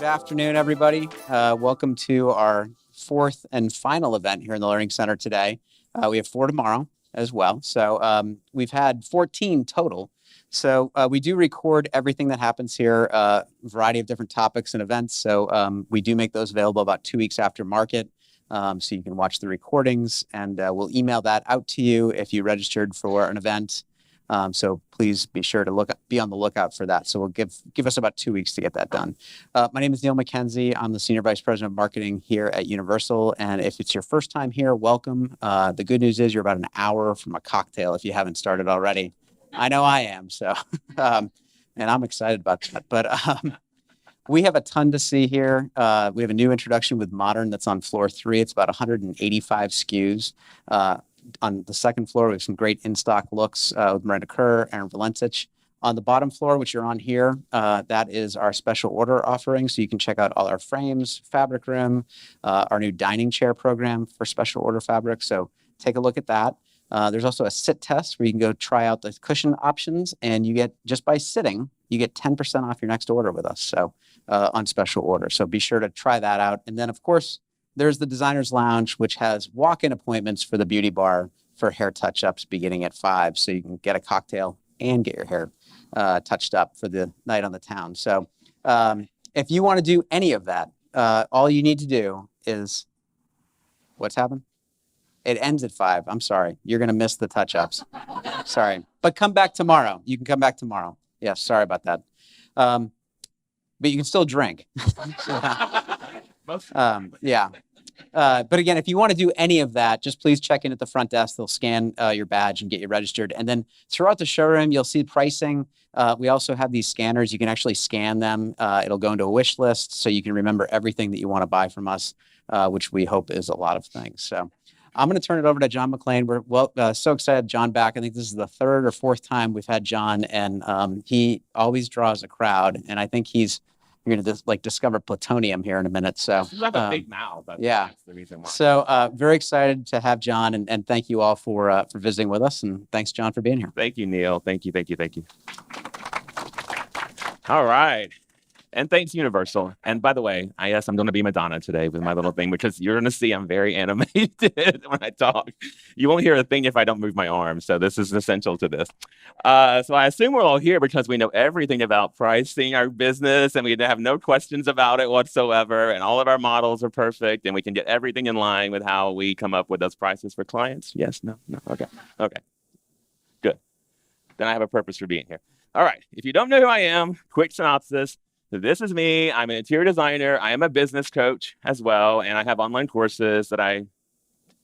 Good afternoon, everybody. Welcome to our fourth and final event here in the Learning Center today. We have 4 tomorrow as well. So we've had 14 total. So we do record everything that happens here, a variety of different topics and events. So we do make those available about 2 weeks after market. So you can watch the recordings, and we'll email that out to you if you registered for an event. So please be sure to be on the lookout for that. So we'll give us about 2 weeks to get that done. My name is Neil McKenzie. I'm the Senior Vice President of Marketing here at Universal. And if it's your first time here, welcome. The good news is you're about an hour from a cocktail if you haven't started already. I know I am. So, and I'm excited about that. But we have a ton to see here. We have a new introduction with Modern that's on floor 3. It's about 185 SKUs. On the second floor, we have some great in-stock looks with Miranda Kerr, Aaron Valentich. On the bottom floor, which you're on here, that is our special order offering. So you can check out all our frames, fabric rim, our new dining chair program for special order fabric. So take a look at that. There's also a sit test where you can go try out the cushion options, and you get, just by sitting, you get 10% off your next order with us. So on special order. So be sure to try that out. And then, of course, there's the Designer's Lounge, which has walk-in appointments for the beauty bar for hair touch-ups beginning at 5. So you can get a cocktail and get your hair touched up for the night on the town. So if you want to do any of that, all you need to do is, what's happened? It ends at 5. I'm sorry. You're going to miss the touch-ups. Sorry. But come back tomorrow. You can come back tomorrow. Yeah, sorry about that. But you can still drink. Yeah. But again, if you want to do any of that, just please check in at the front desk. They'll scan your badge and get you registered. And then throughout the showroom, you'll see pricing. We also have these scanners. You can actually scan them. It'll go into a wish list so you can remember everything that you want to buy from us, which we hope is a lot of things. So I'm going to turn it over to John McClain. We're so excited John back. I think this is the 3rd or 4th time we've had John, and he always draws a crowd. And I think you're going to discover plutonium here in a minute. So you have a big mouth. That's the reason why. So very excited to have John, and thank you all for visiting with us. And thanks, John, for being here. Thank you, Neil. Thank you. All right. And thanks, Universal. And by the way, I'm going to be Madonna today with my little thing, because you're going to see I'm very animated when I talk. You won't hear a thing if I don't move my arms. So this is essential to this. So I assume we're all here because we know everything about pricing our business, and we have no questions about it whatsoever. And all of our models are perfect, and we can get everything in line with how we come up with those prices for clients. Yes, no. Okay. Good. Then I have a purpose for being here. All right. If you don't know who I am, quick synopsis. This is me. I'm an interior designer. I am a business coach as well, and I have online courses that I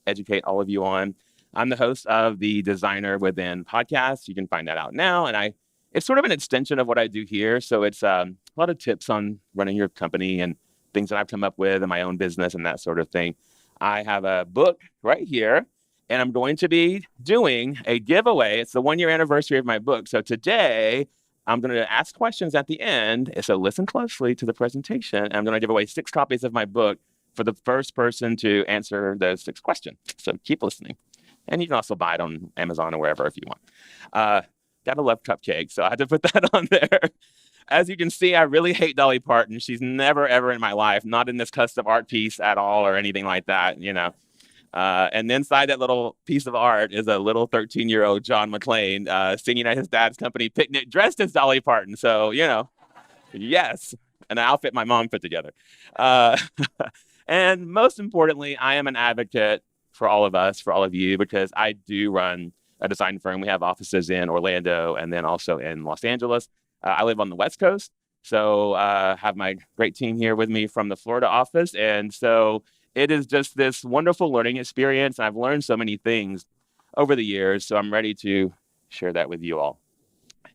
educate all of you on. I'm the host of the Designer Within podcast. You can find that out now, and it's sort of an extension of what I do here. So it's a lot of tips on running your company and things that I've come up with in my own business and that sort of thing. I have a book right here, and I'm going to be doing a giveaway. It's the 1-year anniversary of my book. So today, I'm going to ask questions at the end. So listen closely to the presentation. And I'm going to give away 6 copies of my book for the first person to answer those 6 questions. So keep listening. And you can also buy it on Amazon or wherever if you want. Gotta love cupcakes, so I had to put that on there. As you can see, I really hate Dolly Parton. She's never, ever in my life, not in this custom art piece at all or anything like that, And inside that little piece of art is a little 13-year-old John McClain singing at his dad's company picnic dressed as Dolly Parton. So, yes, an outfit my mom put together. And most importantly, I am an advocate for all of us, for all of you, because I do run a design firm. We have offices in Orlando and then also in Los Angeles. I live on the West Coast, so I have my great team here with me from the Florida office. And so it is just this wonderful learning experience. And I've learned so many things over the years. So I'm ready to share that with you all.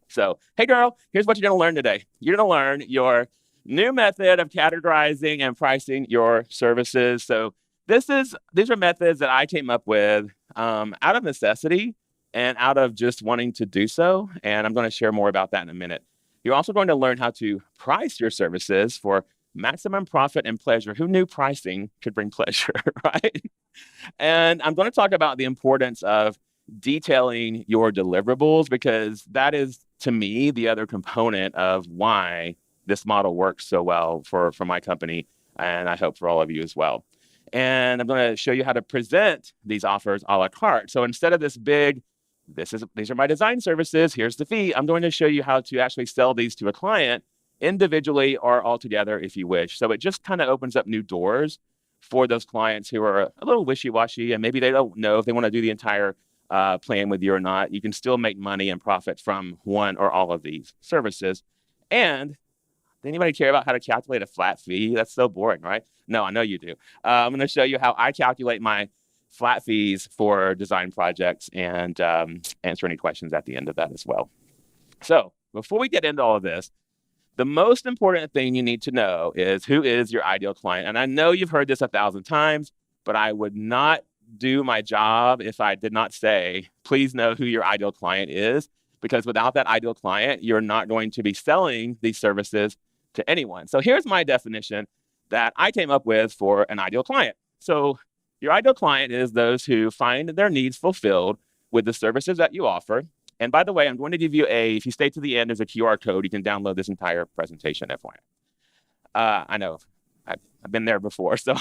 So, hey, girl, here's what you're going to learn today. You're going to learn your new method of categorizing and pricing your services. So these are methods that I came up with out of necessity and out of just wanting to do so. And I'm going to share more about that in a minute. You're also going to learn how to price your services for maximum profit and pleasure. Who knew pricing could bring pleasure, right? And I'm going to talk about the importance of detailing your deliverables, because that is, to me, the other component of why this model works so well for my company, and I hope for all of you as well. And I'm going to show you how to present these offers a la carte. So instead of this big, these are my design services, here's the fee, I'm going to show you how to actually sell these to a client individually or all together if you wish. So it just kind of opens up new doors for those clients who are a little wishy-washy and maybe they don't know if they want to do the entire plan with you or not. You can still make money and profit from one or all of these services. And does anybody care about how to calculate a flat fee? That's so boring, right? No, I know you do. I'm going to show you how I calculate my flat fees for design projects and answer any questions at the end of that as well. So before we get into all of this, the most important thing you need to know is who is your ideal client. And I know you've heard this 1,000 times, but I would not do my job if I did not say, please know who your ideal client is, because without that ideal client, you're not going to be selling these services to anyone. So here's my definition that I came up with for an ideal client. So your ideal client is those who find their needs fulfilled with the services that you offer. And by the way, I'm going to give you if you stay to the end, there's a QR code. You can download this entire presentation, FYI. I know, I've been there before. So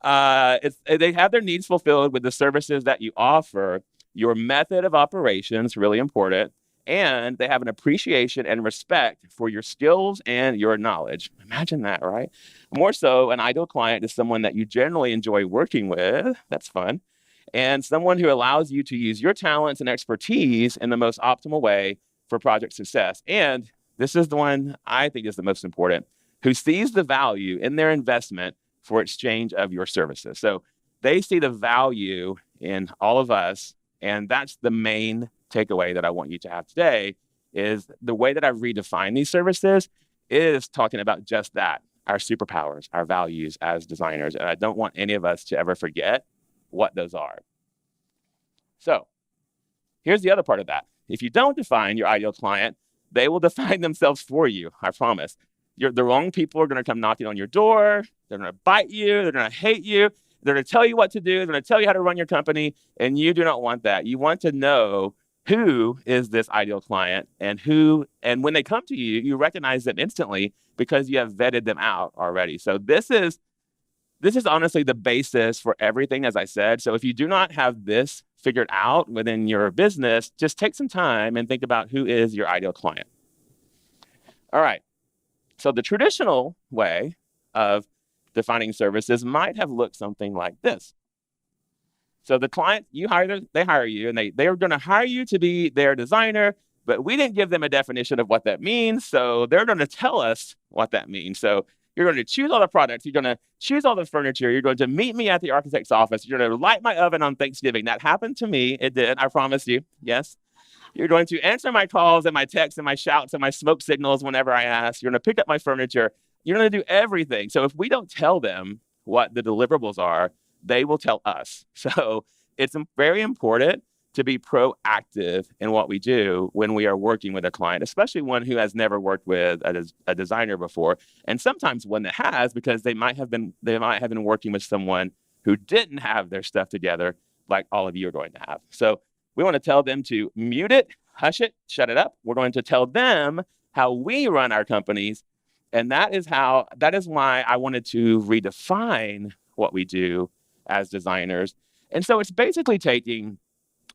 they have their needs fulfilled with the services that you offer. Your method of operations, really important. And they have an appreciation and respect for your skills and your knowledge. Imagine that, right? More so, an ideal client is someone that you generally enjoy working with. That's fun. And someone who allows you to use your talents and expertise in the most optimal way for project success. And this is the one I think is the most important, who sees the value in their investment for exchange of your services. So they see the value in all of us, and that's the main takeaway that I want you to have today, is the way that I've redefined these services is talking about just that, our superpowers, our values as designers. And I don't want any of us to ever forget what those are. So here's the other part of that. If you don't define your ideal client, they will define themselves for you, I promise. The wrong people are going to come knocking on your door. They're going to bite you. They're going to hate you. They're going to tell you what to do. They're going to tell you how to run your company. And you do not want that. You want to know who is this ideal client and when they come to you, you recognize them instantly because you have vetted them out already. So this is honestly the basis for everything, as I said. So if you do not have this figured out within your business, just take some time and think about who is your ideal client. All right. So the traditional way of defining services might have looked something like this. So the client, they hire you, and they are going to hire you to be their designer, but we didn't give them a definition of what that means. So they're going to tell us what that means. So you're going to choose all the products. You're going to choose all the furniture. You're going to meet me at the architect's office. You're going to light my oven on Thanksgiving. That happened to me. It did. I promise you. Yes. You're going to answer my calls and my texts and my shouts and my smoke signals whenever I ask. You're going to pick up my furniture. You're going to do everything. So if we don't tell them what the deliverables are, they will tell us. So it's very important to be proactive in what we do when we are working with a client, especially one who has never worked with a designer before, and sometimes one that has, because they might have been working with someone who didn't have their stuff together, like all of you are going to have. So we want to tell them to mute it, hush it, shut it up. We're going to tell them how we run our companies, and that is why I wanted to redefine what we do as designers. And so it's basically taking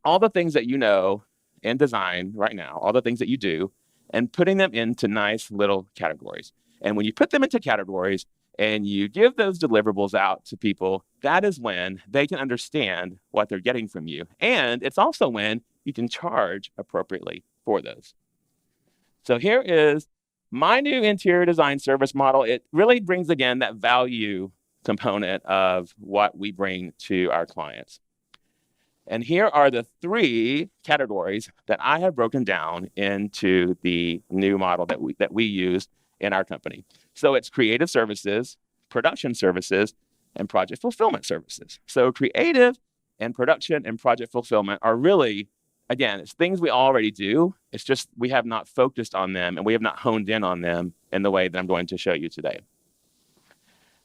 all the things that you know in design right now, all the things that you do, and putting them into nice little categories. And when you put them into categories and you give those deliverables out to people, that is when they can understand what they're getting from you. And it's also when you can charge appropriately for those. So here is my new interior design service model. It really brings, again, that value component of what we bring to our clients. And here are the 3 categories that I have broken down into the new model that we use in our company. So it's creative services, production services, and project fulfillment services. So creative and production and project fulfillment are really, again, it's things we already do. It's just we have not focused on them and we have not honed in on them in the way that I'm going to show you today.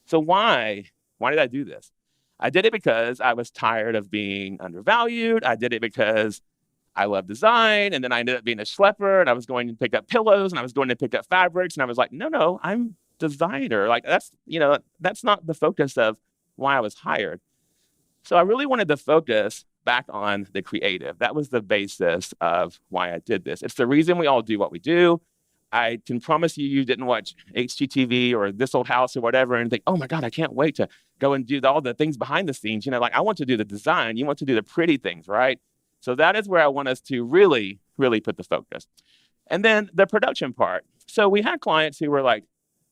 So why did I do this? I did it because I was tired of being undervalued. I did it because I love design. And then I ended up being a schlepper and I was going to pick up pillows and I was going to pick up fabrics. And I was like, no, I'm designer. Like that's not the focus of why I was hired. So I really wanted to focus back on the creative. That was the basis of why I did this. It's the reason we all do what we do. I can promise you, you didn't watch HGTV or This Old House or whatever and think, oh my God, I can't wait to go and do all the things behind the scenes. Like I want to do the design. You want to do the pretty things, right? So that is where I want us to really, really put the focus. And then the production part. So we had clients who were like,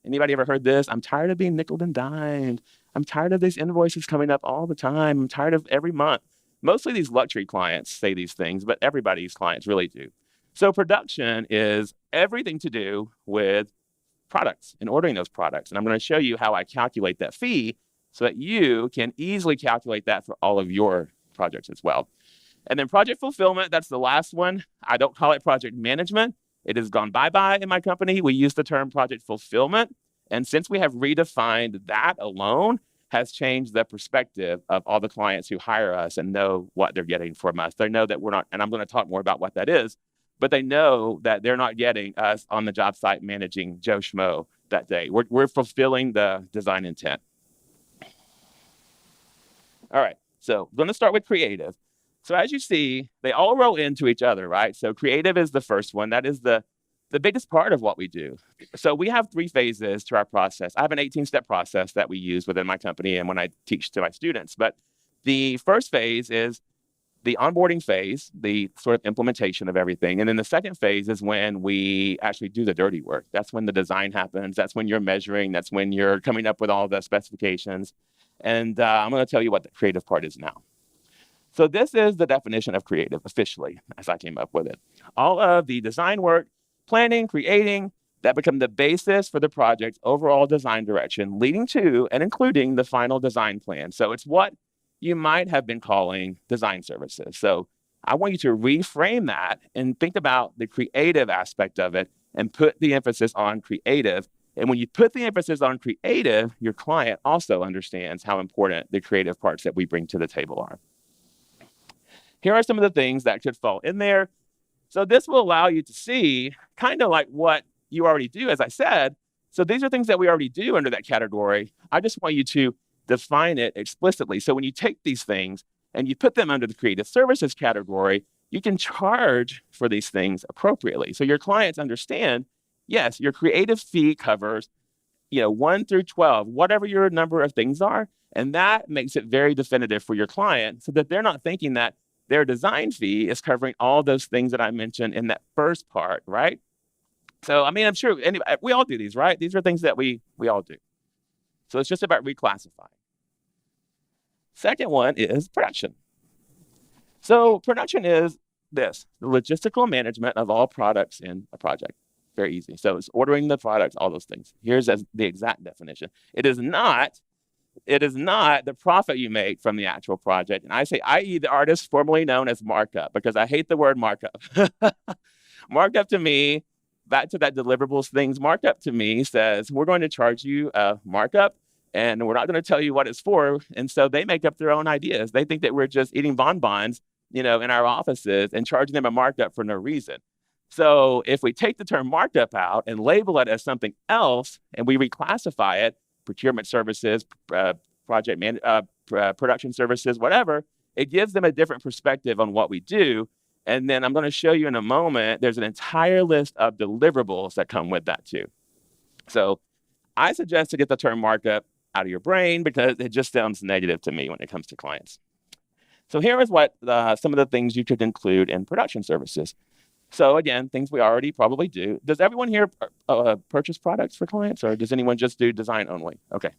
anybody ever heard this? I'm tired of being nickel and dimed. I'm tired of these invoices coming up all the time. I'm tired of every month. Mostly these luxury clients say these things, but everybody's clients really do. So production is everything to do with products and ordering those products. And I'm going to show you how I calculate that fee so that you can easily calculate that for all of your projects as well. And then project fulfillment, that's the last one. I don't call it project management. It has gone bye-bye in my company. We use the term project fulfillment. And since we have redefined that alone, has changed the perspective of all the clients who hire us and know what they're getting from us. They know that we're not, and I'm going to talk more about what that is, but they know that they're not getting us on the job site managing Joe Schmo that day. We're fulfilling the design intent. All right, so I'm going to start with creative. So as you see, they all roll into each other, right? So creative is the first one. That is the biggest part of what we do. So we have 3 phases to our process. I have an 18-step process that we use within my company and when I teach to my students. But the first phase is the onboarding phase, the sort of implementation of everything. And then the second phase is when we actually do the dirty work. That's when the design happens. That's when you're measuring. That's when you're coming up with all the specifications. And I'm going to tell you what the creative part is now. So this is the definition of creative officially, as I came up with it. All of the design work, planning, creating, that become the basis for the project's overall design direction, leading to and including the final design plan. So it's what you might have been calling design services. So I want you to reframe that and think about the creative aspect of it and put the emphasis on creative. And when you put the emphasis on creative, your client also understands how important the creative parts that we bring to the table are. Here are some of the things that could fall in there. So this will allow you to see kind of like what you already do, as I said. So these are things that we already do under that category. I just want you to define it explicitly. So when you take these things and you put them under the creative services category, you can charge for these things appropriately. So your clients understand, yes, your creative fee covers, 1 through 12, whatever your number of things are. And that makes it very definitive for your client so that they're not thinking that their design fee is covering all those things that I mentioned in that first part, right? So, I'm sure we all do these, right? These are things that we all do. So it's just about reclassifying. Second one is production. So production is this, the logistical management of all products in a project. Very easy. So it's ordering the products, all those things. Here's the exact definition. It is not the profit you make from the actual project. And I say, i.e. the artist formerly known as markup, because I hate the word markup. Markup to me, back to that deliverables things, markup to me says, we're going to charge you a markup and we're not going to tell you what it's for. And so they make up their own ideas. They think that we're just eating bonbons, in our offices and charging them a markup for no reason. So if we take the term markup out and label it as something else and we reclassify it, procurement services, production services, whatever, it gives them a different perspective on what we do. And then I'm going to show you in a moment, there's an entire list of deliverables that come with that too. So I suggest to get the term markup out of your brain because it just sounds negative to me when it comes to clients. So here is what some of the things you could include in production services. So again, things we already probably do. Does everyone here purchase products for clients, or does anyone just do design only? Okay.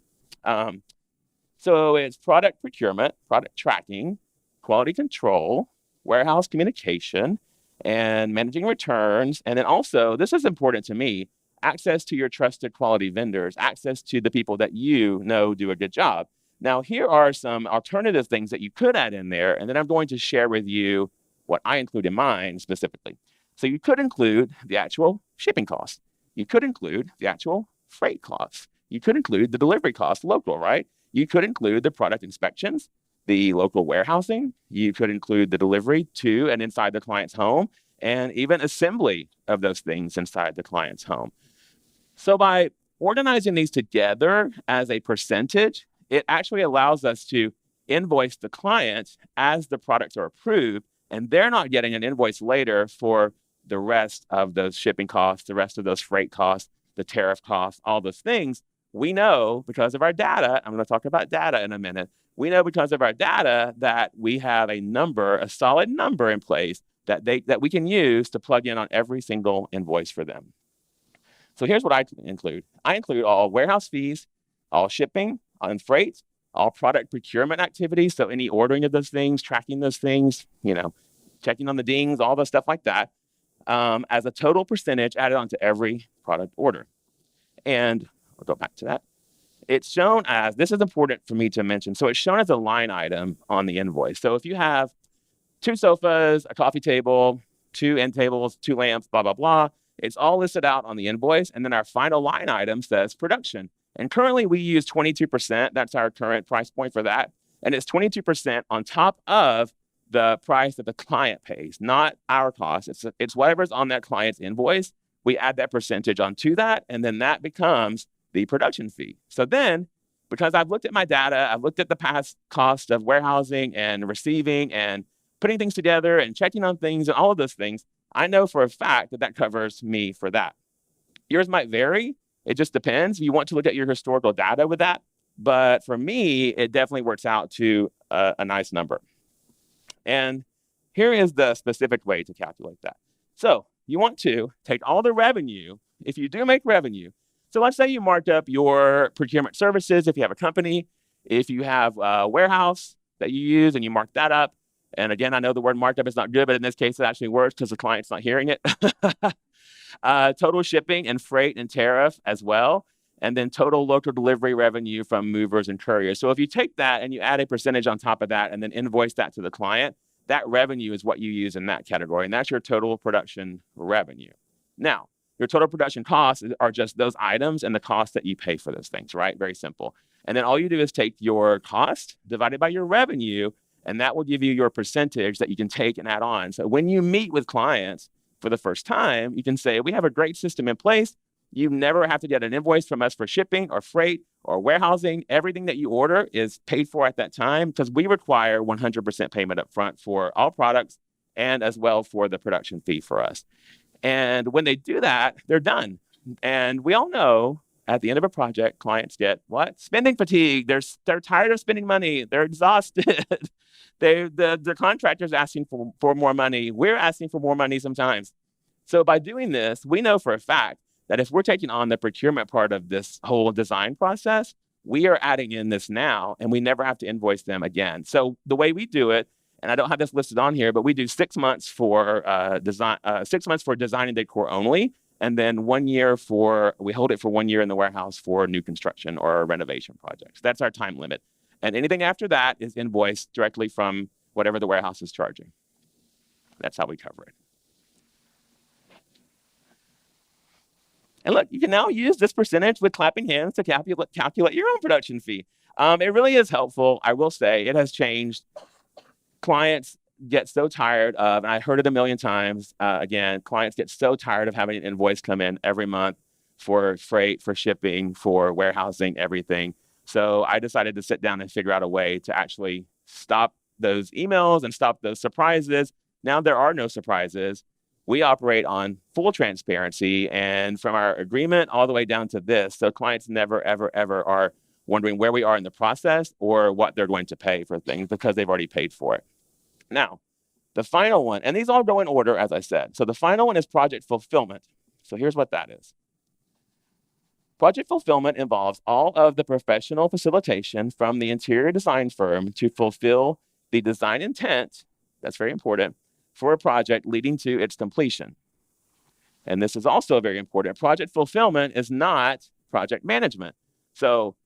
So it's product procurement, product tracking, quality control, warehouse communication, and managing returns. And then also, this is important to me, access to your trusted quality vendors, access to the people that you know do a good job. Now, here are some alternative things that you could add in there, and then I'm going to share with you what I include in mine specifically. So you could include the actual shipping costs. You could include the actual freight costs. You could include the delivery costs local, right? You could include the product inspections, the local warehousing. You could include the delivery to and inside the client's home, and even assembly of those things inside the client's home. So by organizing these together as a percentage, it actually allows us to invoice the client as the products are approved, and they're not getting an invoice later for the rest of those shipping costs, the rest of those freight costs, the tariff costs, all those things. We know because of our data, I'm going to talk about data in a minute. We know because of our data that we have a number, a solid number in place that we can use to plug in on every single invoice for them. So here's what I include. I include all warehouse fees, all shipping and freight, all product procurement activities. So any ordering of those things, tracking those things, checking on the dings, all the stuff like that, as a total percentage added onto every product order. And I'll go back to that. It's shown as, this is important for me to mention. So it's shown as a line item on the invoice. So if you have 2 sofas, a coffee table, 2 end tables, 2 lamps, blah, blah, blah, it's all listed out on the invoice. And then our final line item says production. And currently we use 22%. That's our current price point for that. And it's 22% on top of the price that the client pays, not our cost. It's whatever's on that client's invoice. We add that percentage onto that, and then that becomes the production fee. So then, because I've looked at my data, I've looked at the past cost of warehousing and receiving and putting things together and checking on things and all of those things, I know for a fact that that covers me for that. Yours might vary. It just depends. You want to look at your historical data with that. But for me, it definitely works out to a nice number. And here is the specific way to calculate that. So you want to take all the revenue, if you do make revenue. So let's say you marked up your procurement services if you have a company, if you have a warehouse that you use and you mark that up. And again, I know the word markup is not good, but in this case, it actually works because the client's not hearing it. Total shipping and freight and tariff as well. And then total local delivery revenue from movers and couriers. So if you take that and you add a percentage on top of that and then invoice that to the client, that revenue is what you use in that category. And that's your total production revenue. Now, your total production costs are just those items and the cost that you pay for those things, right? Very simple. And then all you do is take your cost divided by your revenue, and that will give you your percentage that you can take and add on. So when you meet with clients for the first time, you can say, we have a great system in place. You never have to get an invoice from us for shipping or freight or warehousing. Everything that you order is paid for at that time because we require 100% payment up front for all products and as well for the production fee for us. And when they do that, they're done. And we all know at the end of a project, clients get what? Spending fatigue. They're tired of spending money. They're exhausted. The contractor's asking for more money. We're asking for more money sometimes. So by doing this, we know for a fact that if we're taking on the procurement part of this whole design process, we are adding in this now, and we never have to invoice them again. So the way we do it, and I don't have this listed on here, but we do 6 months for design, 6 months for design and decor only, and then 1 year we hold it for 1 year in the warehouse for new construction or renovation projects. That's our time limit. And anything after that is invoiced directly from whatever the warehouse is charging. That's how we cover it. And look, you can now use this percentage with clapping hands to calculate your own production fee. It really is helpful. I will say it has changed. Clients get so tired of, and I heard it a million times, again, clients get so tired of having an invoice come in every month for freight, for shipping, for warehousing, everything. So I decided to sit down and figure out a way to actually stop those emails and stop those surprises. Now there are no surprises. We operate on full transparency, and from our agreement all the way down to this, so clients never, ever, ever are wondering where we are in the process or what they're going to pay for things because they've already paid for it. Now, the final one, and these all go in order, as I said. So the final one is project fulfillment. So here's what that is. Project fulfillment involves all of the professional facilitation from the interior design firm to fulfill the design intent, that's very important, for a project leading to its completion. And this is also very important. Project fulfillment is not project management. So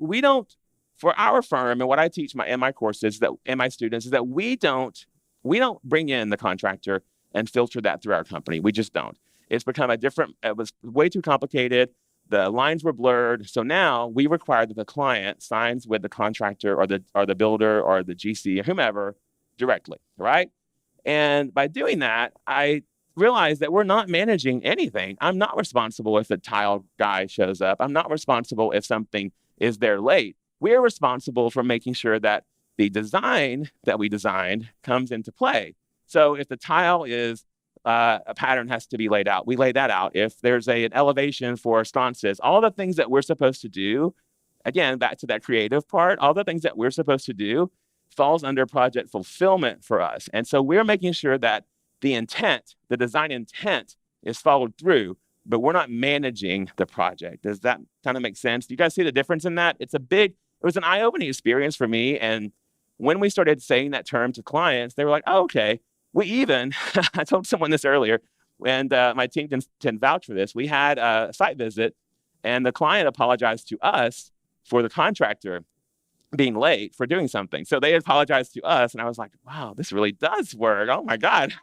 we don't, for our firm, and what I teach in my courses and my students is that we don't bring in the contractor and filter that through our company. We just don't. It's become it was way too complicated. The lines were blurred. So now we require that the client signs with the contractor or the builder or the GC or whomever directly, right? And by doing that, I realized that we're not managing anything. I'm not responsible if the tile guy shows up. I'm not responsible if something is there late. We're responsible for making sure that the design that we designed comes into play. So if the tile is a pattern has to be laid out, we lay that out. If there's an elevation for sconces, all the things that we're supposed to do, again, back to that creative part, all the things that we're supposed to do falls under project fulfillment for us. And so we're making sure that the intent, the design intent is followed through, but we're not managing the project. Does that kind of make sense? Do you guys see the difference in that? It was an eye-opening experience for me. And when we started saying that term to clients, they were like, oh, okay. I told someone this earlier, and my team can vouch for this. We had a site visit, and the client apologized to us for the contractor being late for doing something. So they apologized to us, and I was like, wow, this really does work. Oh my God,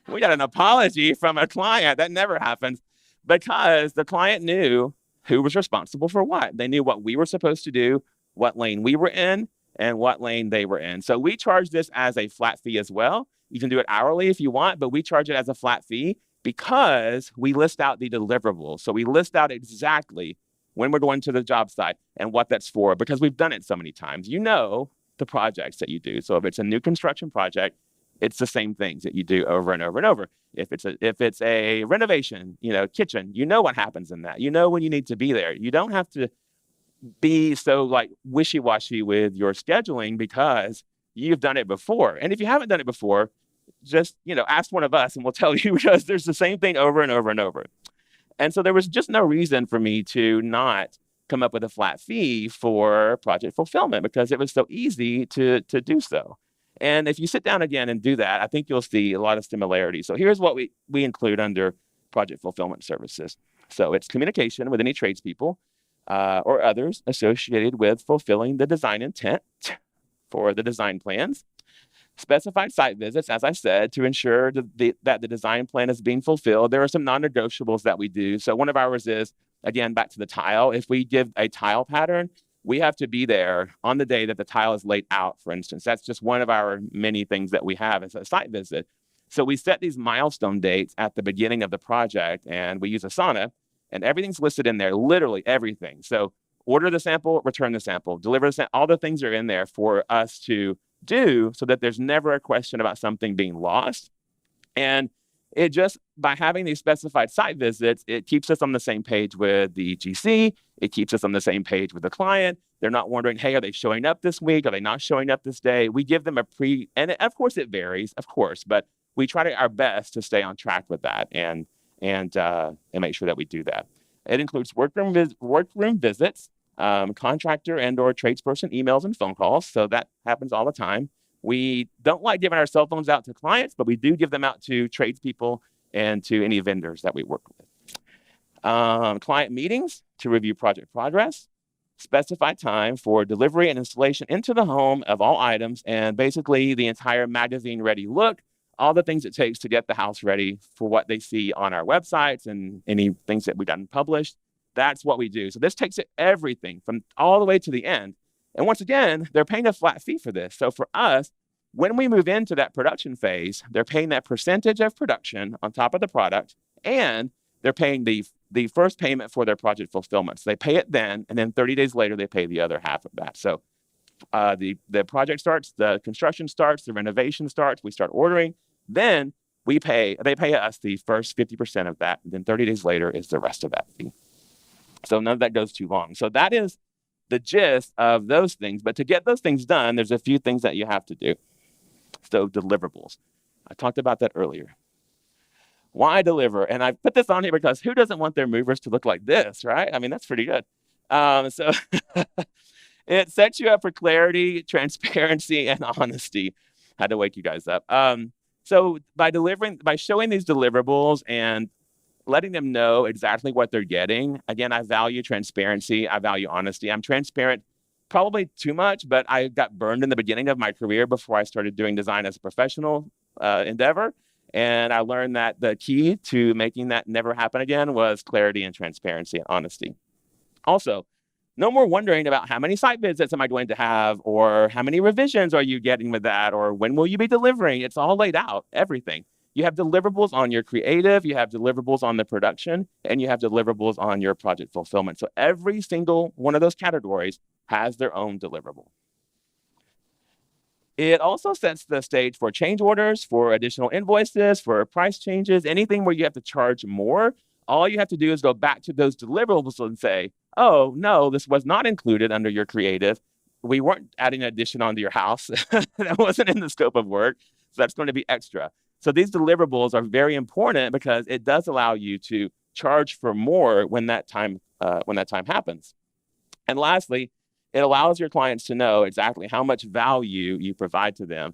we got an apology from a client. That never happens, because the client knew who was responsible for what. They knew what we were supposed to do, what lane we were in, and what lane they were in. So we charge this as a flat fee as well. You can do it hourly if you want, but we charge it as a flat fee because we list out the deliverables. So we list out exactly when we're going to the job site and what that's for, because we've done it so many times. You know the projects that you do. So if it's a new construction project, it's the same things that you do over and over and over. If it's a renovation, kitchen, you know what happens in that. You know when you need to be there. You don't have to be so like wishy-washy with your scheduling because you've done it before. And if you haven't done it before, just ask one of us and we'll tell you, because there's the same thing over and over and over. And so there was just no reason for me to not come up with a flat fee for project fulfillment, because it was so easy to do so. And if you sit down again and do that, I think you'll see a lot of similarities. So here's what we include under project fulfillment services. So it's communication with any tradespeople or others associated with fulfilling the design intent for the design plans. Specified site visits, as I said, to ensure that the design plan is being fulfilled. There are some non-negotiables that we do. So one of ours is, again, back to the tile. If we give a tile pattern, we have to be there on the day that the tile is laid out, for instance. That's just one of our many things that we have as a site visit. So we set these milestone dates at the beginning of the project, and we use Asana, and everything's listed in there, literally everything. So order the sample, return the sample, deliver the sample, all the things are in there for us to do so that there's never a question about something being lost. And it just, by having these specified site visits, it keeps us on the same page with the GC. It keeps us on the same page with the client. They're not wondering, hey, are they showing up this week? Are they not showing up this day? We give them and of course it varies, of course, but we try our best to stay on track with that and make sure that we do that. It includes workroom visits, contractor and or tradesperson emails and phone calls. So that happens all the time. We don't like giving our cell phones out to clients, but we do give them out to tradespeople and to any vendors that we work with. Client meetings to review project progress, specified time for delivery and installation into the home of all items, and basically the entire magazine ready look, all the things it takes to get the house ready for what they see on our websites and any things that we've done published. That's what we do. So this takes everything from all the way to the end. And once again, they're paying a flat fee for this. So for us, when we move into that production phase, they're paying that percentage of production on top of the product, and they're paying the first payment for their project fulfillment. So they pay it then, and then 30 days later, they pay the other half of that. So the project starts, the construction starts, the renovation starts, we start ordering, then they pay us the first 50% of that, and then 30 days later is the rest of that fee. So none of that goes too long. So that is the gist of those things. But to get those things done, there's a few things that you have to do. So deliverables. I talked about that earlier. Why deliver? And I put this on here because who doesn't want their movers to look like this, right? I mean, that's pretty good. So it sets you up for clarity, transparency, and honesty. Had to wake you guys up. So by showing these deliverables and letting them know exactly what they're getting. Again, I value transparency. I value honesty. I'm transparent probably too much, but I got burned in the beginning of my career before I started doing design as a professional endeavor. And I learned that the key to making that never happen again was clarity and transparency and honesty. Also, no more wondering about how many site visits am I going to have, or how many revisions are you getting with that, or when will you be delivering? It's all laid out, everything. You have deliverables on your creative, you have deliverables on the production, and you have deliverables on your project fulfillment. So every single one of those categories has their own deliverable. It also sets the stage for change orders, for additional invoices, for price changes, anything where you have to charge more. All you have to do is go back to those deliverables and say, oh, no, this was not included under your creative. We weren't adding an addition onto your house. That wasn't in the scope of work. So that's going to be extra. So these deliverables are very important because it does allow you to charge for more when that time happens. And lastly, it allows your clients to know exactly how much value you provide to them.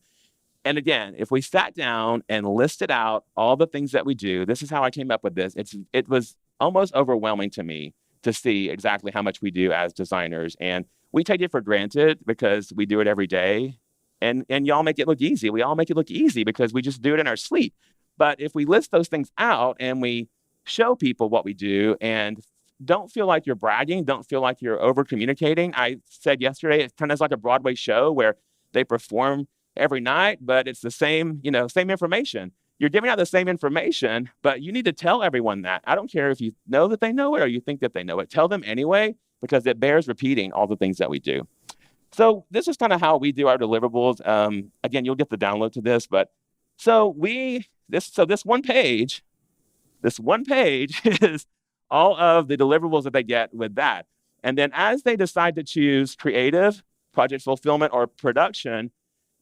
And again, if we sat down and listed out all the things that we do, this is how I came up with this. It was almost overwhelming to me to see exactly how much we do as designers. And we take it for granted because we do it every day. And y'all make it look easy. We all make it look easy because we just do it in our sleep. But if we list those things out and we show people what we do and don't feel like you're bragging, don't feel like you're over communicating. I said yesterday, it's kind of like a Broadway show where they perform every night, but it's the same, same information. You're giving out the same information, but you need to tell everyone that. I don't care if you know that they know it or you think that they know it. Tell them anyway, because it bears repeating all the things that we do. So this is kind of how we do our deliverables. Again, you'll get the download to this, but this one page is all of the deliverables that they get with that. And then as they decide to choose creative, project fulfillment, or production,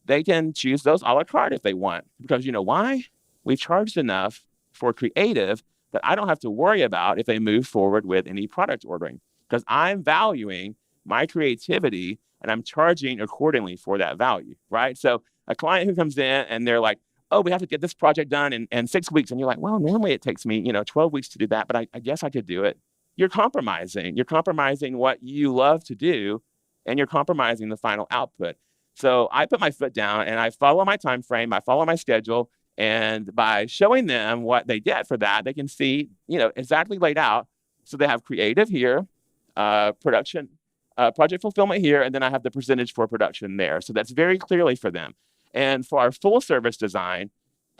they can choose those a la carte if they want. Because you know why? We've charged enough for creative that I don't have to worry about if they move forward with any product ordering. Because I'm valuing my creativity and I'm charging accordingly for that value, right? So a client who comes in and they're like, oh, we have to get this project done in 6 weeks. And you're like, well, normally it takes me, 12 weeks to do that, but I guess I could do it. You're compromising. You're compromising what you love to do, and you're compromising the final output. So I put my foot down and I follow my time frame. I follow my schedule. And by showing them what they get for that, they can see, exactly laid out. So they have creative here, production, project fulfillment here, and then I have the percentage for production there. So that's very clearly for them. And for our full service design,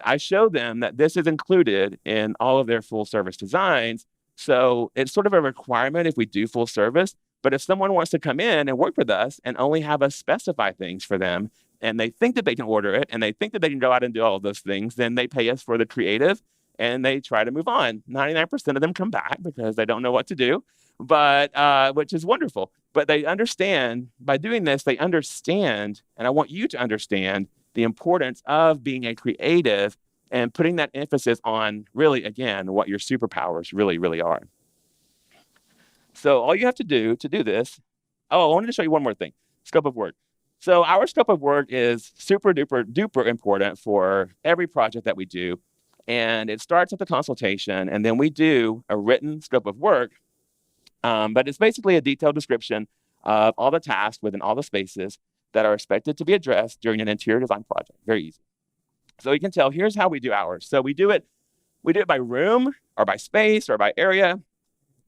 I show them that this is included in all of their full service designs. So it's sort of a requirement if we do full service. But if someone wants to come in and work with us and only have us specify things for them, and they think that they can order it, and they think that they can go out and do all of those things, then they pay us for the creative and they try to move on. 99% of them come back because they don't know what to do, but which is wonderful. But they understand, by doing this, they understand, and I want you to understand the importance of being a creative and putting that emphasis on really, again, what your superpowers really, really are. So all you have to do this, I wanted to show you one more thing, scope of work. So our scope of work is super duper duper important for every project that we do. And it starts at the consultation, and then we do a written scope of work. But it's basically a detailed description of all the tasks within all the spaces that are expected to be addressed during an interior design project. Very easy. So you can tell, here's how we do ours. So we do it by room or by space or by area.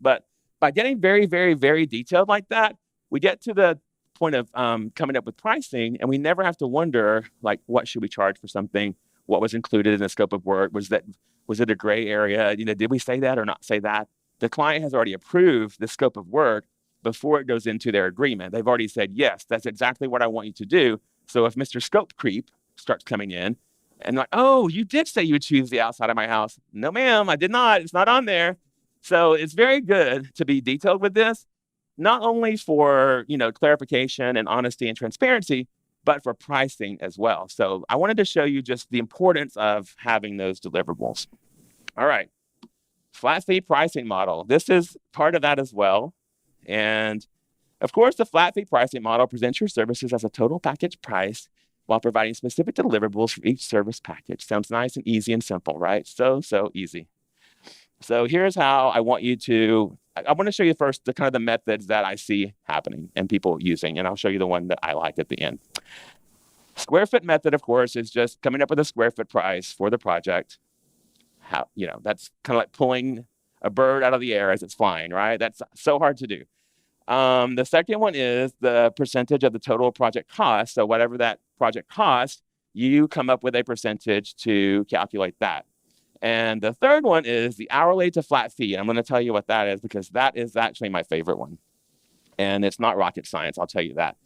But by getting very, very, very detailed like that, we get to the point of coming up with pricing, and we never have to wonder, like, what should we charge for something? What was included in the scope of work? Was it a gray area? Did we say that or not say that? The client has already approved the scope of work before it goes into their agreement. They've already said, yes, that's exactly what I want you to do. So if Mr. Scope Creep starts coming in and like, oh, you did say you would choose the outside of my house. No, ma'am, I did not. It's not on there. So it's very good to be detailed with this, not only for, clarification and honesty and transparency, but for pricing as well. So I wanted to show you just the importance of having those deliverables. All right. Flat fee pricing model. This is part of that as well. And of course, the flat fee pricing model presents your services as a total package price while providing specific deliverables for each service package. Sounds nice and easy and simple, right? So easy. So here's how I want to show you first the kind of the methods that I see happening and people using, and I'll show you the one that I like at the end. Square foot method, of course, is just coming up with a square foot price for the project. That's kind of like pulling a bird out of the air as it's flying, right? That's so hard to do. The second one is the percentage of the total project cost. So whatever that project costs, you come up with a percentage to calculate that. And the third one is the hourly to flat fee. I'm going to tell you what that is because that is actually my favorite one. And it's not rocket science, I'll tell you that.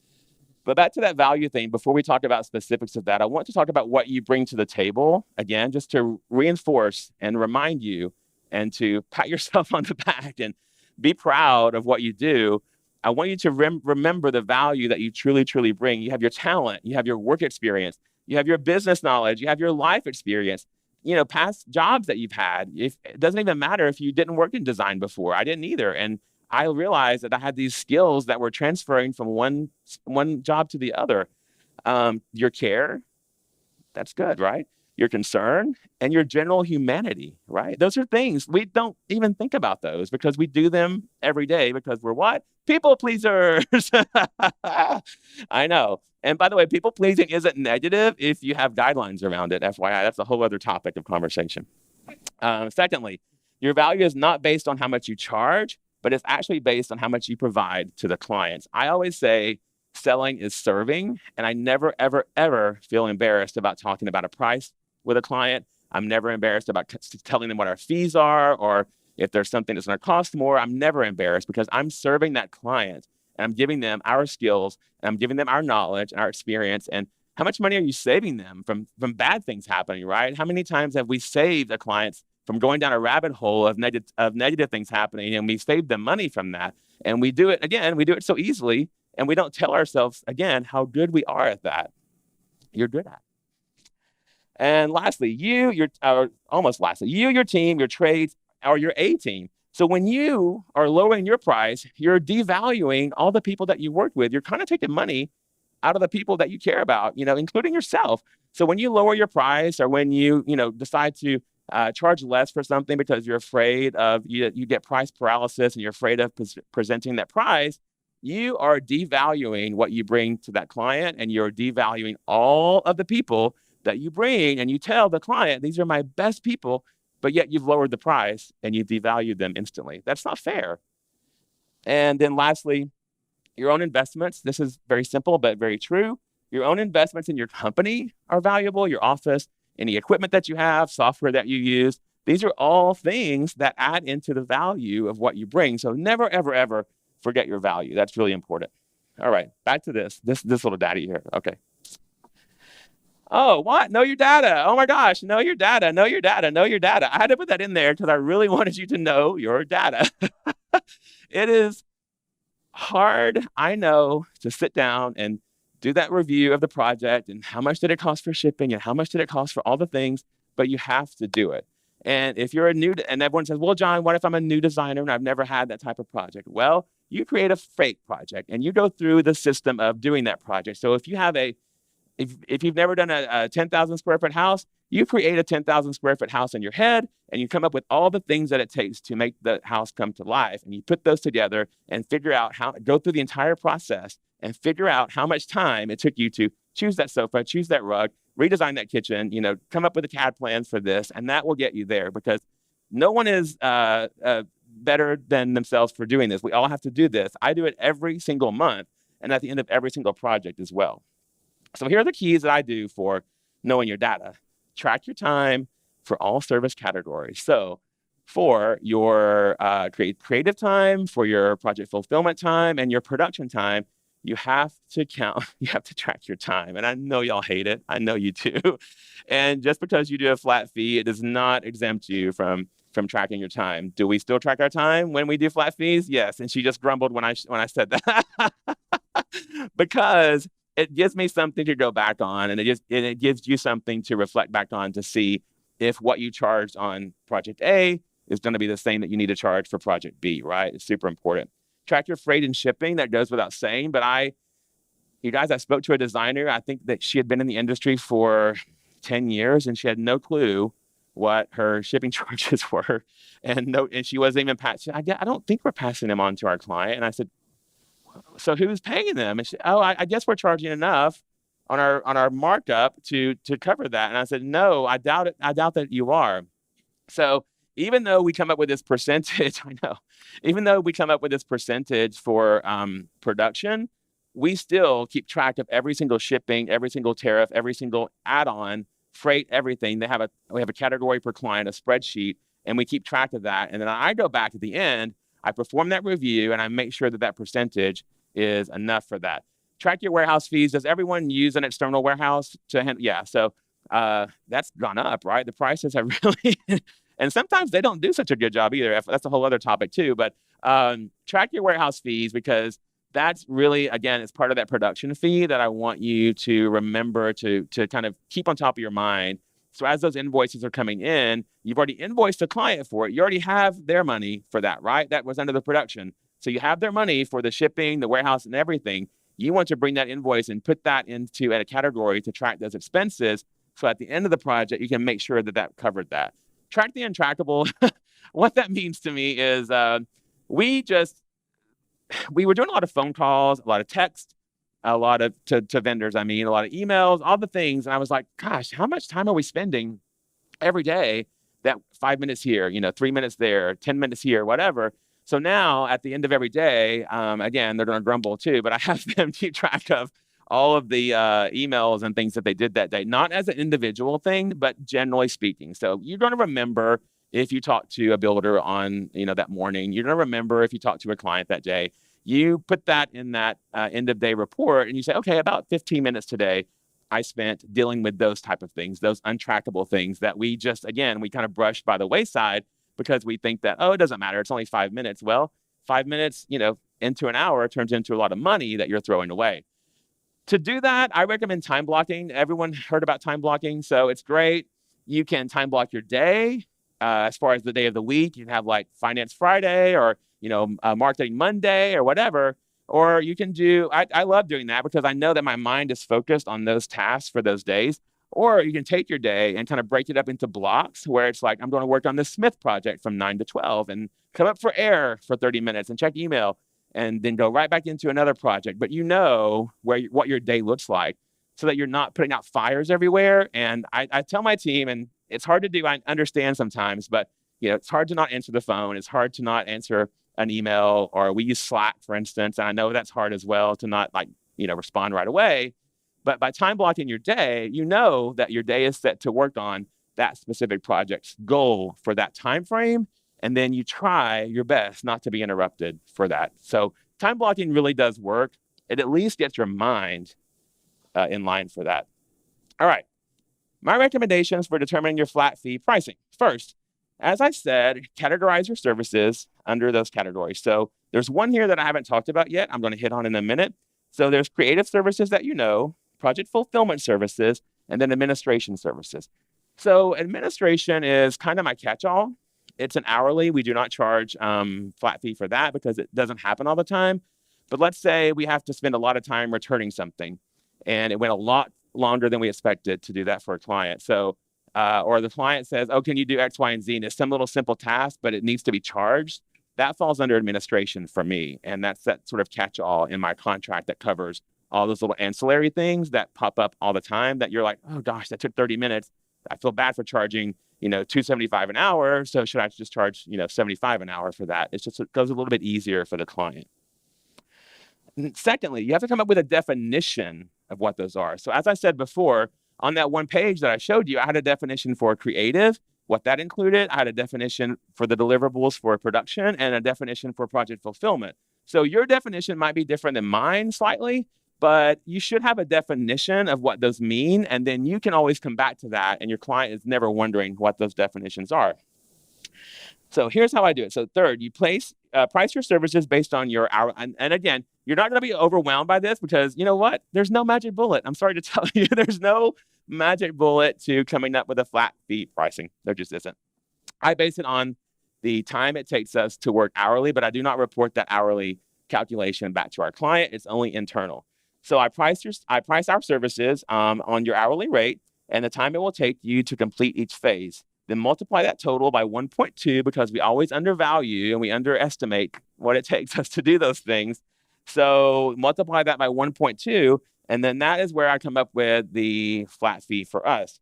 But back to that value thing, before we talk about specifics of that, I want to talk about what you bring to the table, again, just to reinforce and remind you and to pat yourself on the back and be proud of what you do. I want you to remember the value that you truly, truly bring. You have your talent, you have your work experience, you have your business knowledge, you have your life experience, past jobs that you've had. It doesn't even matter if you didn't work in design before. I didn't either. And I realized that I had these skills that were transferring from one job to the other. Your care, that's good, right? Your concern and your general humanity, right? Those are things we don't even think about those because we do them every day because we're what? People pleasers. I know. And by the way, people pleasing isn't negative if you have guidelines around it. FYI, that's a whole other topic of conversation. Secondly, your value is not based on how much you charge, but it's actually based on how much you provide to the clients. I always say selling is serving, and I never, ever, ever feel embarrassed about talking about a price with a client. I'm never embarrassed about telling them what our fees are, or if there's something that's going to cost more. I'm never embarrassed because I'm serving that client and I'm giving them our skills and I'm giving them our knowledge and our experience. And how much money are you saving them from bad things happening, right? How many times have we saved a client from going down a rabbit hole of negative things happening, and we saved them money from that? And we do it so easily, and we don't tell ourselves, again, how good we are at that. You're good at it. And lastly, your team, your trades, or your A team. So when you are lowering your price, you're devaluing all the people that you work with. You're kind of taking money out of the people that you care about, including yourself. So when you lower your price, or when you decide to charge less for something because you're afraid of you get price paralysis and you're afraid of presenting that price, you are devaluing what you bring to that client, and you're devaluing all of the people that you bring. And you tell the client, these are my best people, but yet you've lowered the price and you've devalued them instantly. That's not fair. And then lastly, your own investments. This is very simple, but very true. Your own investments in your company are valuable, your office, any equipment that you have, software that you use. These are all things that add into the value of what you bring. So never, ever, ever forget your value. That's really important. All right, back to this little daddy here. Okay. Oh, what? Know your data. Oh my gosh, know your data, know your data, know your data. I had to put that in there because I really wanted you to know your data. It is hard, I know, to sit down and do that review of the project and how much did it cost for shipping and how much did it cost for all the things, but you have to do it. And if you're and everyone says, well, John, what if I'm a new designer and I've never had that type of project? Well, you create a fake project and you go through the system of doing that project. So if you have if you've never done a 10,000 square foot house, you create a 10,000 square foot house in your head and you come up with all the things that it takes to make the house come to life. And you put those together and figure out go through the entire process and figure out how much time it took you to choose that sofa, choose that rug, redesign that kitchen, come up with the CAD plans for this. And that will get you there because no one is better than themselves for doing this. We all have to do this. I do it every single month and at the end of every single project as well. So here are the keys that I do for knowing your data. Track your time for all service categories. So for your creative time, for your project fulfillment time, and your production time, you have to track your time. And I know y'all hate it. I know you do. And just because you do a flat fee, it does not exempt you from tracking your time. Do we still track our time when we do flat fees? Yes. And she just grumbled when I said that. Because it gives me something to go back on, and it gives you something to reflect back on to see if what you charged on project A is going to be the same that you need to charge for project B, right? It's super important. Track your freight and shipping. That goes without saying, but I spoke to a designer. I think that she had been in the industry for 10 years and she had no clue what her shipping charges were. And she wasn't even passing. I don't think we're passing them on to our client. And I said, so who's paying them? And she, I guess we're charging enough on our markup to cover that. And I said, no, I doubt it. I doubt that you are. So even though we come up with this percentage, I know, even though we come up with this percentage for production, we still keep track of every single shipping, every single tariff, every single add-on, freight, everything. We have a category per client, a spreadsheet, and we keep track of that. And then I go back at the end, I perform that review, and I make sure that that percentage is enough for that. Track your warehouse fees. Does everyone use an external warehouse to handle? Yeah, so that's gone up, right? The prices have really, and sometimes they don't do such a good job either. That's a whole other topic too. But track your warehouse fees, because that's really, again, it's part of that production fee that I want you to remember to kind of keep on top of your mind. So as those invoices are coming in, you've already invoiced a client for it. You already have their money for that, right? That was under the production. So you have their money for the shipping, the warehouse, and everything. You want to bring that invoice and put that into a category to track those expenses. So at the end of the project, you can make sure that that covered that. Track the untrackable. What that means to me is we were doing a lot of phone calls, a lot of text, a lot of to vendors, I mean, a lot of emails, all the things. And I was like, gosh, how much time are we spending every day? That 5 minutes here, 3 minutes there, 10 minutes here, whatever. So now at the end of every day, again, they're going to grumble too, but I have them keep track of all of the emails and things that they did that day, not as an individual thing, but generally speaking. So you're going to remember if you talk to a builder on, that morning. You're going to remember if you talk to a client that day. You put that in that end of day report, and you say, okay, about 15 minutes today I spent dealing with those type of things, those untrackable things that we just, again, we kind of brushed by the wayside because we think that, oh, it doesn't matter, it's only 5 minutes. Well, 5 minutes, into an hour turns into a lot of money that you're throwing away. To do that, I recommend time blocking. Everyone heard about time blocking, so it's great. You can time block your day. As far as the day of the week, you can have like Finance Friday or Marketing Monday or whatever. Or you can do, I love doing that because I know that my mind is focused on those tasks for those days. Or you can take your day and kind of break it up into blocks where it's like, I'm going to work on this Smith project from 9 to 12 and come up for air for 30 minutes and check email and then go right back into another project. But what your day looks like so that you're not putting out fires everywhere. And I tell my team, and it's hard to do, I understand sometimes, but it's hard to not answer the phone. It's hard to not answer an email, or we use Slack, for instance. And I know that's hard as well to not respond right away. But by time blocking your day, you know that your day is set to work on that specific project's goal for that time frame. And then you try your best not to be interrupted for that. So time blocking really does work. It at least gets your mind in line for that. All right. My recommendations for determining your flat fee pricing. First, as I said, categorize your services under those categories. So there's one here that I haven't talked about yet. I'm going to hit on in a minute. So there's creative services that project fulfillment services, and then administration services. So administration is kind of my catch-all. It's an hourly. We do not charge flat fee for that because it doesn't happen all the time. But let's say we have to spend a lot of time returning something, and it went a lot longer than we expected to do that for a client. So, or the client says, oh, can you do X, Y, and Z? And it's some little simple task, but it needs to be charged. That falls under administration for me. And that's that sort of catch-all in my contract that covers all those little ancillary things that pop up all the time that you're like, oh gosh, that took 30 minutes. I feel bad for charging, $275 an hour. So should I just charge, $75 an hour for that? It goes a little bit easier for the client. And secondly, you have to come up with a definition of what those are. So as I said before, on that one page that I showed you, I had a definition for creative, what that included. I had a definition for the deliverables for production and a definition for project fulfillment. So your definition might be different than mine slightly, but you should have a definition of what those mean. And then you can always come back to that, and your client is never wondering what those definitions are. So here's how I do it. So third, you price your services based on your hour. And again, you're not going to be overwhelmed by this because you know what? There's no magic bullet. I'm sorry to tell you, there's no magic bullet to coming up with a flat fee pricing. There just isn't. I base it on the time it takes us to work hourly, but I do not report that hourly calculation back to our client. It's only internal. So I price our services on your hourly rate and the time it will take you to complete each phase. Then multiply that total by 1.2 because we always undervalue and we underestimate what it takes us to do those things. So multiply that by 1.2, and then that is where I come up with the flat fee for us.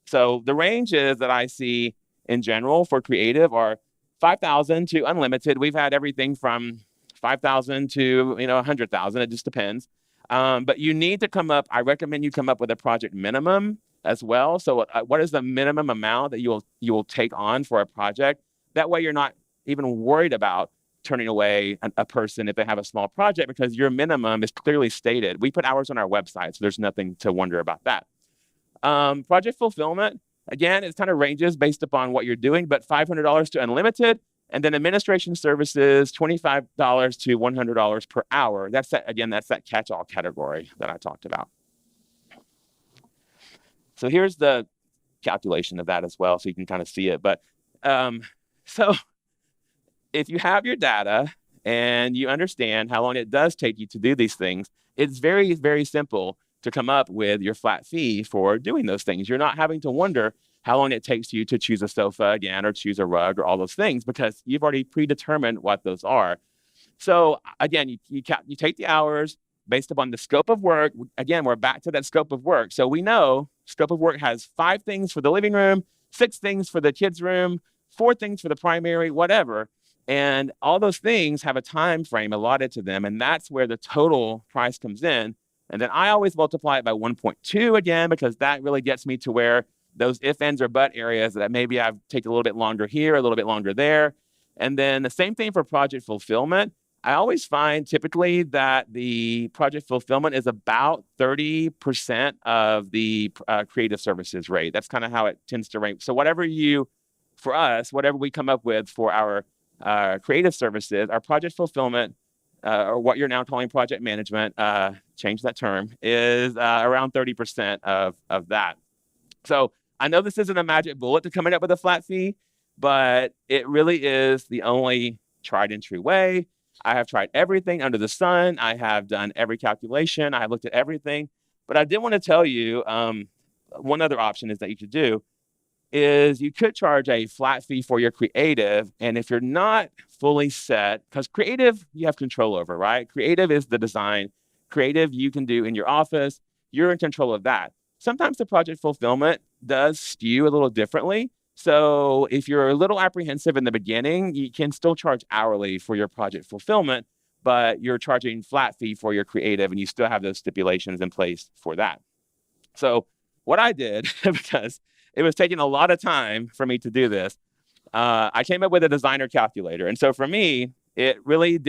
So the ranges that I see in general for creative are 5,000 to unlimited. We've had everything from 5,000 to 100,000. It just depends. But you need to come up. I recommend you come up with a project minimum as well. So what is the minimum amount that you will take on for a project? That way you're not even worried about turning away a person if they have a small project, because your minimum is clearly stated. We put hours on our website, so there's nothing to wonder about that. Project fulfillment, again, it kind of ranges based upon what you're doing, but $500 to unlimited. And then administration services, $25 to $100 per hour. That's that catch-all category that I talked about. So here's the calculation of that as well, so you can kind of see it. But so if you have your data and you understand how long it does take you to do these things, it's very, very simple to come up with your flat fee for doing those things. You're not having to wonder how long it takes you to choose a sofa again, or choose a rug, or all those things, because you've already predetermined what those are. So again, you take the hours based upon the scope of work. Again, we're back to that scope of work. So we know scope of work has 5 things for the living room, 6 things for the kids' room, 4 things for the primary, whatever. And all those things have a time frame allotted to them. And that's where the total price comes in. And then I always multiply it by 1.2 again, because that really gets me to where those if, ands, or but areas that maybe I've taken a little bit longer here, a little bit longer there. And then the same thing for project fulfillment. I always find typically that the project fulfillment is about 30% of the creative services rate. That's kind of how it tends to rank. So whatever we come up with for our creative services, our project fulfillment, or what you're now calling project management, change that term, is around 30% of that. So I know this isn't a magic bullet to coming up with a flat fee, but it really is the only tried and true way. I have tried everything under the sun. I have done every calculation. I have looked at everything. But I did want to tell you one other option is that you could do is you could charge a flat fee for your creative. And if you're not fully set, because creative you have control over, right? Creative is the design. Creative you can do in your office. You're in control of that. Sometimes the project fulfillment does skew a little differently. So if you're a little apprehensive in the beginning, you can still charge hourly for your project fulfillment, but you're charging flat fee for your creative, and you still have those stipulations in place for that. So what I did, because it was taking a lot of time for me to do this, I came up with a designer calculator. And so for me, it really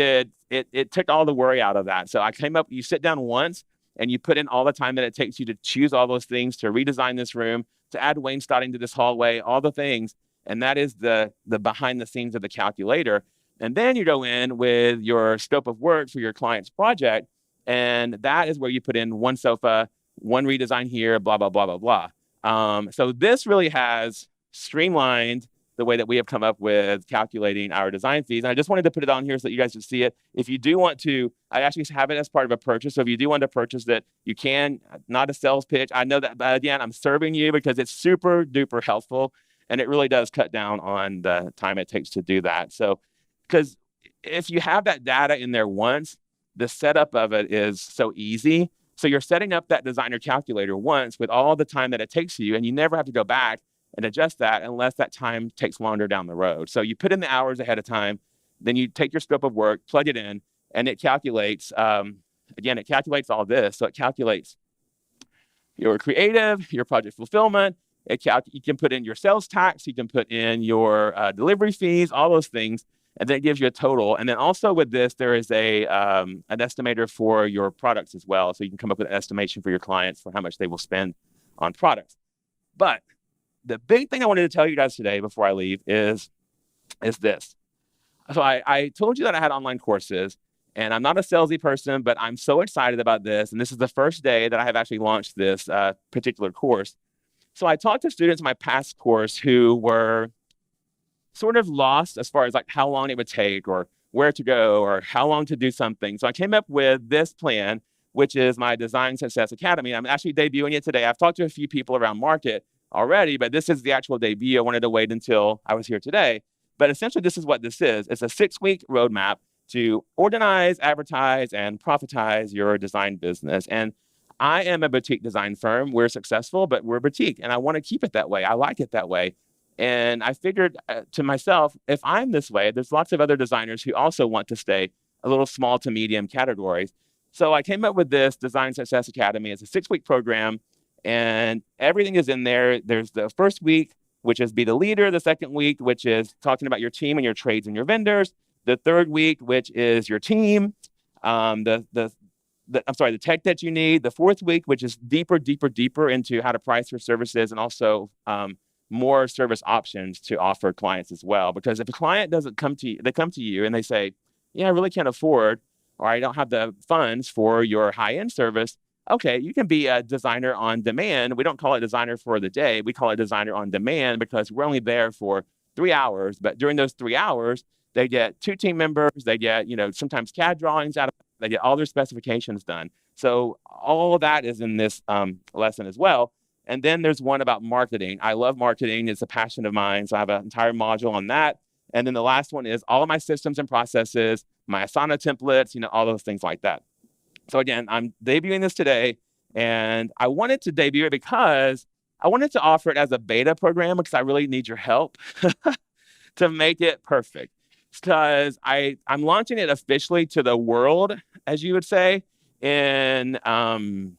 it took all the worry out of that. So you sit down once and you put in all the time that it takes you to choose all those things, to redesign this room, to add wainscoting to this hallway, all the things. And that is the behind the scenes of the calculator. And then you go in with your scope of work for your client's project. And that is where you put in 1 sofa, 1 redesign here, blah, blah, blah, blah, blah. So this really has streamlined the way that we have come up with calculating our design fees. And I just wanted to put it on here so that you guys can see it. If you do want to, I actually have it as part of a purchase. So if you do want to purchase it, you can. Not a sales pitch. I know that, but again, I'm serving you because it's super duper helpful. And it really does cut down on the time it takes to do that. So, because if you have that data in there once, the setup of it is so easy. So you're setting up that designer calculator once with all the time that it takes you, and you never have to go back and adjust that unless that time takes longer down the road. So you put in the hours ahead of time, then you take your scope of work, plug it in, and it calculates, again, it calculates all this. So it calculates your creative, your project fulfillment, you can put in your sales tax, you can put in your delivery fees, all those things, and then it gives you a total. And then also with this, there is an estimator for your products as well. So you can come up with an estimation for your clients for how much they will spend on products. But the big thing I wanted to tell you guys today before I leave is this. So I told you that I had online courses, and I'm not a salesy person, but I'm so excited about this. And this is the first day that I have actually launched this particular course. So I talked to students in my past course who were sort of lost as far as like how long it would take or where to go or how long to do something. So I came up with this plan, which is my Design Success Academy. I'm actually debuting it today. I've talked to a few people around market already, but this is the actual debut. I wanted to wait until I was here today. But essentially, this is what this is. It's a 6-week roadmap to organize, advertise, and profitize your design business. And I am a boutique design firm. We're successful, but we're boutique, and I want to keep it that way. I like it that way. And I figured to myself, if I'm this way, there's lots of other designers who also want to stay a little small to medium categories. So I came up with this Design Success Academy. It's a 6-week program, and everything is in there. There's the first week, which is be the leader. The second week, which is talking about your team and your trades and your vendors. The third week, which is your team. The tech that you need. The fourth week, which is deeper into how to price your services and also more service options to offer clients as well. Because if a client doesn't come to you, they come to you and they say, yeah, I really can't afford, or I don't have the funds for your high-end service. Okay, you can be a designer on demand. We don't call it designer for the day. We call it designer on demand because we're only there for 3 hours. But during those 3 hours, they get 2 team members. They get, sometimes CAD drawings out of it. They get all their specifications done. So all of that is in this lesson as well. And then there's one about marketing. I love marketing. It's a passion of mine. So I have an entire module on that. And then the last one is all of my systems and processes, my Asana templates, all those things like that. So again, I'm debuting this today, and I wanted to debut it because I wanted to offer it as a beta program because I really need your help to make it perfect. Because I'm launching it officially to the world, as you would say, in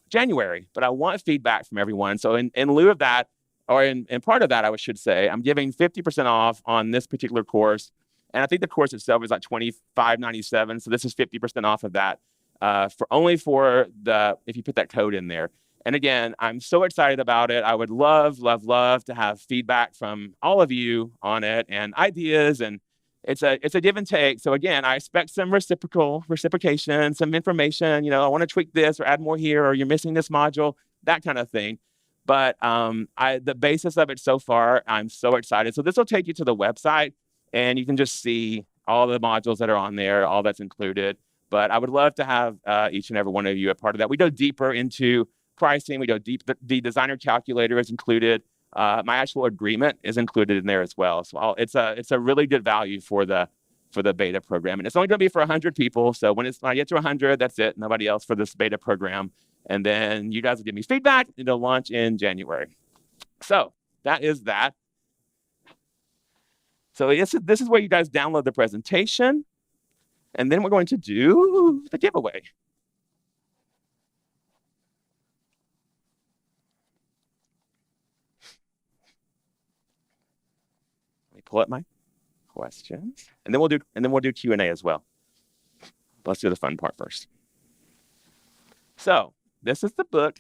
January. But I want feedback from everyone. So in lieu of that, or in part of that, I should say, I'm giving 50% off on this particular course. And I think the course itself is like $25.97. So this is 50% off of that if you put that code in there. And again, I'm so excited about it. I would love to have feedback from all of you on it and ideas. And it's a give and take. So again, I expect some reciprocation, some information. I want to tweak this or add more here, or you're missing this module, that kind of thing. But the basis of it so far, I'm so excited. So this will take you to the website, and you can just see all the modules that are on there, all that's included. But I would love to have each and every one of you a part of that. We go deeper into pricing. We go deep. The designer calculator is included. My actual agreement is included in there as well. So it's a really good value for the beta program. And it's only going to be for 100 people. So when I get to 100, that's it. Nobody else for this beta program. And then you guys will give me feedback. It'll launch in January. So that is that. So this is where you guys download the presentation. And then we're going to do the giveaway. Let me pull up my questions, and then we'll do Q&A as well. Let's do the fun part first. So this is the book,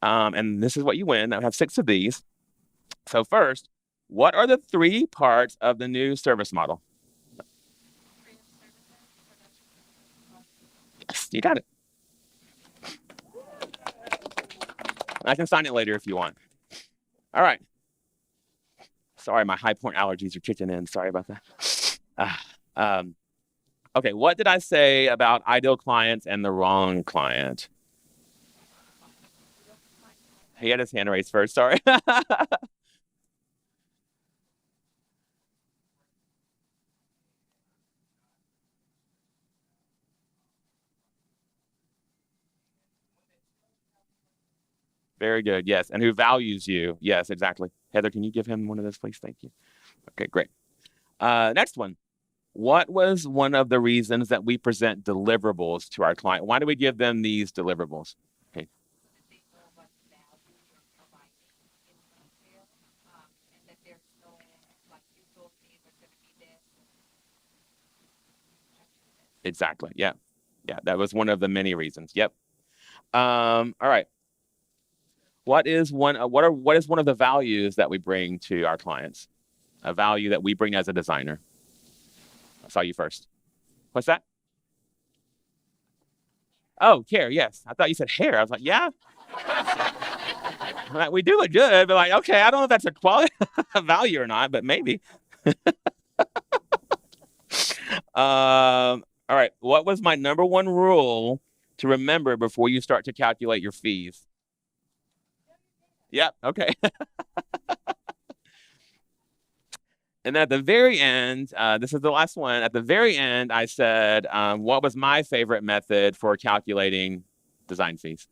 and this is what you win. I have 6 of these. So first, what are the 3 parts of the new service model? Yes, you got it. I can sign it later if you want. All right. Sorry, my high point allergies are kicking in. Sorry about that. Okay, what did I say about ideal clients and the wrong client? He had his hand raised first. Sorry. Very good. Yes. And who values you. Yes, exactly. Heather, can you give him one of those, please? Thank you. Okay, great. Next one. What was one of the reasons that we present deliverables to our client? Why do we give them these deliverables? Okay. Exactly. Yeah. Yeah. That was one of the many reasons. Yep. All right. What is one of the values that we bring to our clients? A value that we bring as a designer. I saw you first. What's that? Oh, care. Yes. I thought you said hair. I was like, yeah. Like, we do look good, but like, okay, I don't know if that's a quality value or not, but maybe. All right. What was my number 1 rule to remember before you start to calculate your fees? Yep. Okay. And at the very end, this is the last one. At the very end, I said, what was my favorite method for calculating design fees?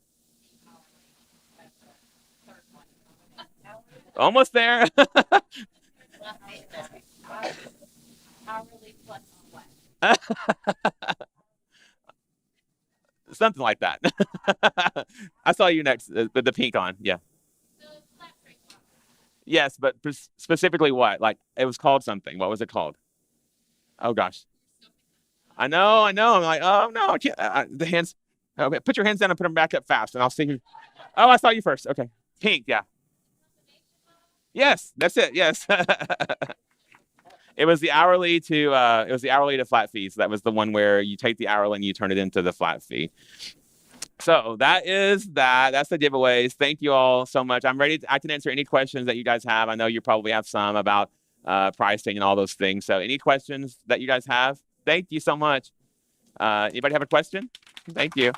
Almost there. Something like that. I saw you next with the pink on. Yeah. Yes, but specifically what? Like it was called something. What was it called? Oh gosh. I know, I know. I'm like, oh no, I can't. The hands. Okay, put your hands down and put them back up fast, and I'll see who. Oh, I saw you first. Okay, pink. Yeah. Yes, that's it. Yes. It was the hourly to flat fee. So that was the one where you take the hourly and you turn it into the flat fee. So that is that. That's the giveaways. Thank you all so much. I'm ready. I can answer any questions that you guys have. I know you probably have some about pricing and all those things. So any questions that you guys have, thank you so much. Anybody have a question? Thank you.